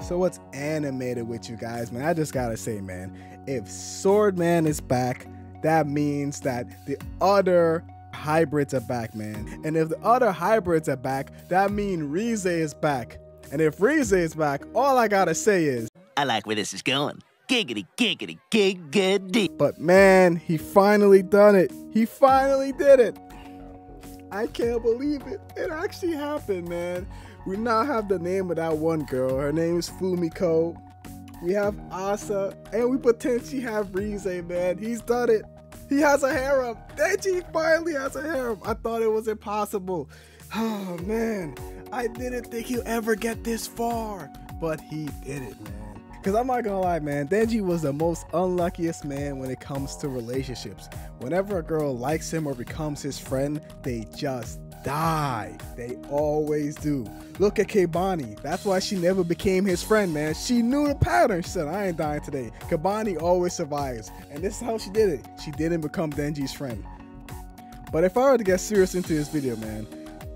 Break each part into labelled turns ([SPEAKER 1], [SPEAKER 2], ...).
[SPEAKER 1] So what's animated with you guys, man? I just gotta say, man, if Swordman is back, that means that the other hybrids are back, man. And if the other hybrids are back, that means Rize is back. And if Rize is back, all I gotta say is,
[SPEAKER 2] I like where this is going. Giggity, giggity, giggity.
[SPEAKER 1] But man, he finally done it. He finally did it. I can't believe it. It actually happened, man. We now have the name of that one girl. Her name is Fumiko. We have Asa, and we potentially have Rize, man. He's done it. He has a harem. Denji finally has a harem. I thought it was impossible. Oh, man. I didn't think he'll ever get this far, but he did it, man. Because I'm not gonna lie, man, Denji was the most unluckiest man when it comes to relationships. Whenever a girl likes him or becomes his friend, they just die. They always do. Look at Kebani. That's why she never became his friend, man. She knew the pattern. She said, I ain't dying today. Kebani always survives. And this is how she did it. She didn't become Denji's friend. But if I were to get serious into this video, man,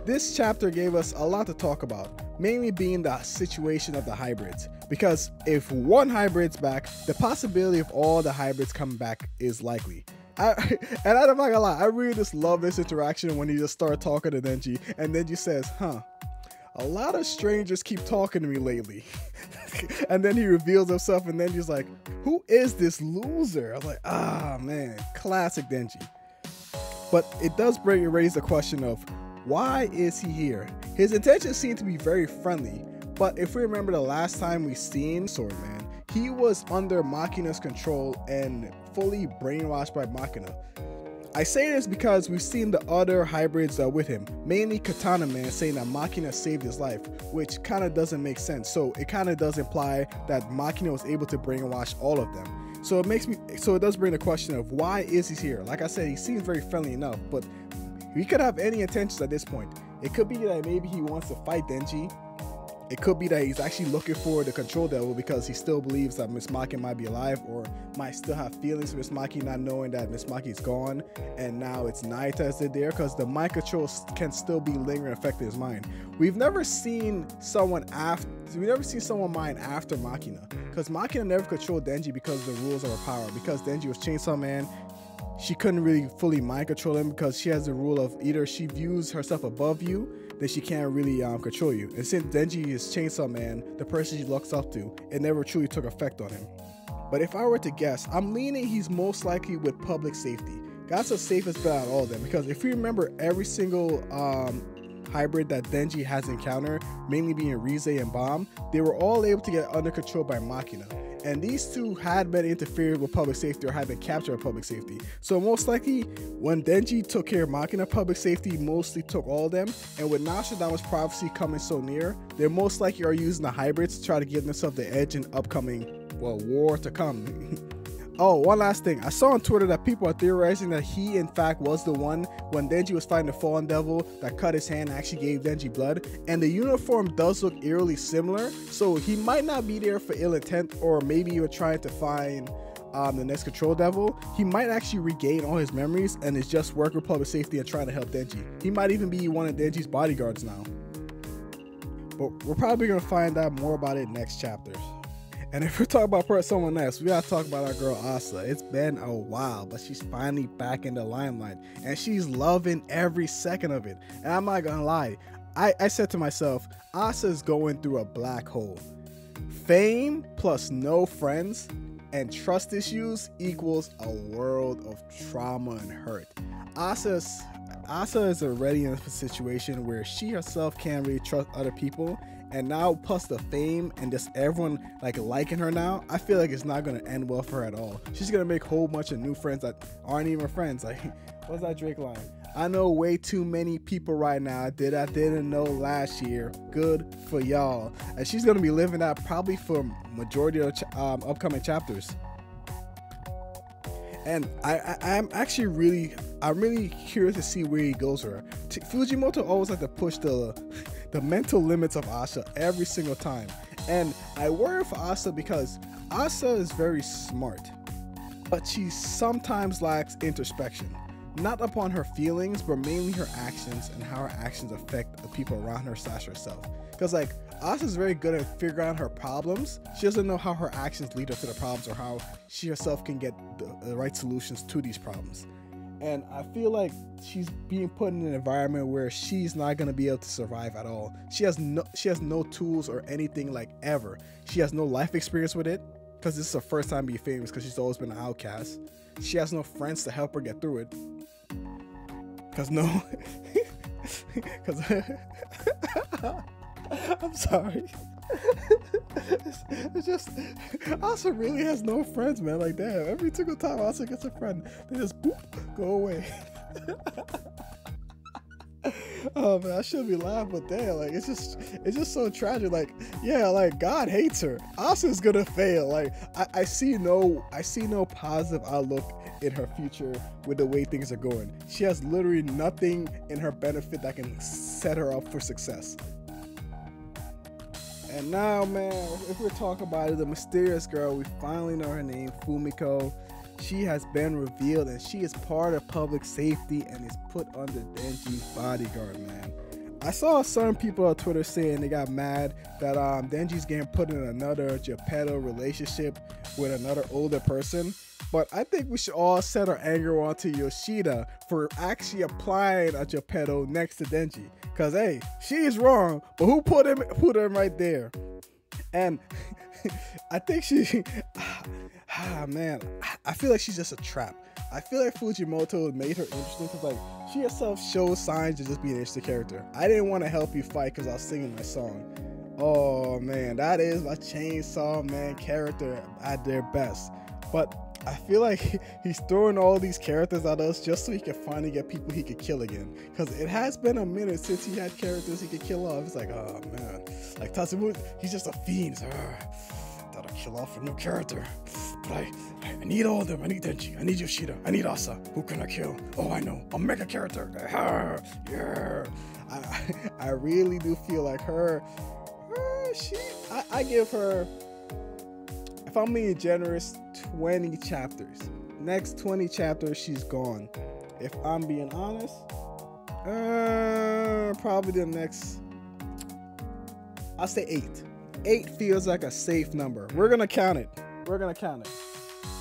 [SPEAKER 1] this chapter gave us a lot to talk about, mainly being the situation of the hybrids. Because if one hybrid's back, the possibility of all the hybrids coming back is likely. And I'm not gonna lie, I really just love this interaction when he just started talking to Denji, and Denji says, a lot of strangers keep talking to me lately. And then he reveals himself, and Denji's like, who is this loser? I was like, man, classic Denji. But it does raise the question of, why is he here? His intentions seem to be very friendly, but if we remember the last time we seen Swordman, he was under Machina's control and fully brainwashed by Machina. I say this because we've seen the other hybrids with him, mainly Katana Man saying that Machina saved his life, which kind of doesn't make sense. So it kind of does imply that Machina was able to brainwash all of them. So it does bring the question of, why is he here? Like I said, he seems very friendly enough, but he could have any intentions at this point. It could be that maybe he wants to fight Denji. It could be that he's actually looking for the control devil because he still believes that Miss Maki might be alive, or might still have feelings for Miss Maki, not knowing that Miss Maki's gone and now it's Naita as they're there, because the mind control can still be lingering affecting his mind. We've never seen someone mind after Machina, because Machina never controlled Denji because of the rules of her power. Because Denji was Chainsaw Man, she couldn't really fully mind control him because she has the rule of either she views herself above you, then she can't really control you. And since Denji is Chainsaw Man, the person she looks up to, it never truly took effect on him. But if I were to guess, I'm leaning he's most likely with public safety. That's the safest bet out of all of them, because if you remember every single hybrid that Denji has encountered, mainly being Rize and Bomb, they were all able to get under control by Machina. And these two had been interfered with public safety or had been captured by public safety. So most likely, when Denji took care of Machina, public safety mostly took all of them. And with Nostradamus' prophecy coming so near, they most likely are using the hybrids to try to give themselves the edge in upcoming, well, war to come. Oh, one last thing. I saw on Twitter that people are theorizing that he, in fact, was the one when Denji was fighting the Fallen Devil that cut his hand and actually gave Denji blood. And the uniform does look eerily similar, so he might not be there for ill intent, or maybe you were trying to find the next Control Devil. He might actually regain all his memories and is just working with public safety and trying to help Denji. He might even be one of Denji's bodyguards now. But we're probably going to find out more about it next chapter. And if we're talking about someone else, we gotta talk about our girl Asa. It's been a while, but she's finally back in the limelight, and she's loving every second of it. And I'm not gonna lie, I said to myself, Asa's going through a black hole. Fame plus no friends and trust issues equals a world of trauma and hurt. Asa is already in a situation where she herself can't really trust other people, and now plus the fame and just everyone liking her now, I feel like it's not gonna end well for her at all. She's gonna make a whole bunch of new friends that aren't even friends. Like, what's that Drake line? I know way too many people right now that I didn't know last year. Good for y'all. And she's gonna be living that probably for majority of the upcoming chapters. And I'm really curious to see where he goes with her. Fujimoto always like to push the mental limits of Asa every single time. And I worry for Asa because Asa is very smart, but she sometimes lacks introspection. Not upon her feelings, but mainly her actions and how her actions affect the people around her / herself. Because Asa's very good at figuring out her problems. She doesn't know how her actions lead her to the problems or how she herself can get the right solutions to these problems. And I feel like she's being put in an environment where she's not gonna be able to survive at all. She has no tools or anything like ever. She has no life experience with it because this is her first time being famous because she's always been an outcast. She has no friends to help her get through it. Cause I'm sorry. It's just Asa really has no friends, man. Like damn, every single time Asa gets a friend, they just boop, go away. Oh man, I shouldn't be laughing, but damn, like it's just so tragic. Like yeah, like God hates her. Asa's gonna fail. Like I see no positive outlook in her future with the way things are going. She has literally nothing in her benefit that can set her up for success. And now, man, if we're talking about it, the mysterious girl, we finally know her name, Fumiko. She has been revealed and she is part of public safety and is put under Denji's bodyguard, man. I saw some people on Twitter saying they got mad that Denji's getting put in another Geppetto relationship with another older person. But I think we should all set our anger onto Yoshida for actually applying a Geppetto next to Denji. Cause hey, she's wrong, but who put him right there? And I think man, I feel like she's just a trap. I feel like Fujimoto made her interesting because like she herself shows signs of just being an interesting character. I didn't want to help you fight because I was singing my song. Oh man, that is my Chainsaw Man character at their best. But I feel like he's throwing all these characters at us just so he can finally get people he could kill again. Because it has been a minute since he had characters he could kill off. It's like, oh man. Like Tatsumu, he's just a fiend. Gotta kill off a new character. But I need all of them. I need Denji. I need Yoshida. I need Asa. Who can I kill? Oh, I know. A mega character. Yeah. I really do feel like her. I give her, if I'm being generous, 20 chapters. Next 20 chapters, she's gone. If I'm being honest, probably the next, I'll say 8. 8 feels like a safe number. We're gonna count it.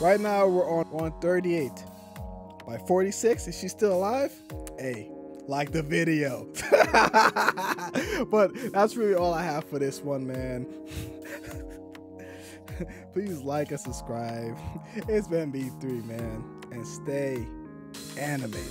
[SPEAKER 1] Right now, we're on 38. By 46, is she still alive? Hey, like the video. But that's really all I have for this one, man. Please like and subscribe. It's been B3, man. And stay animated.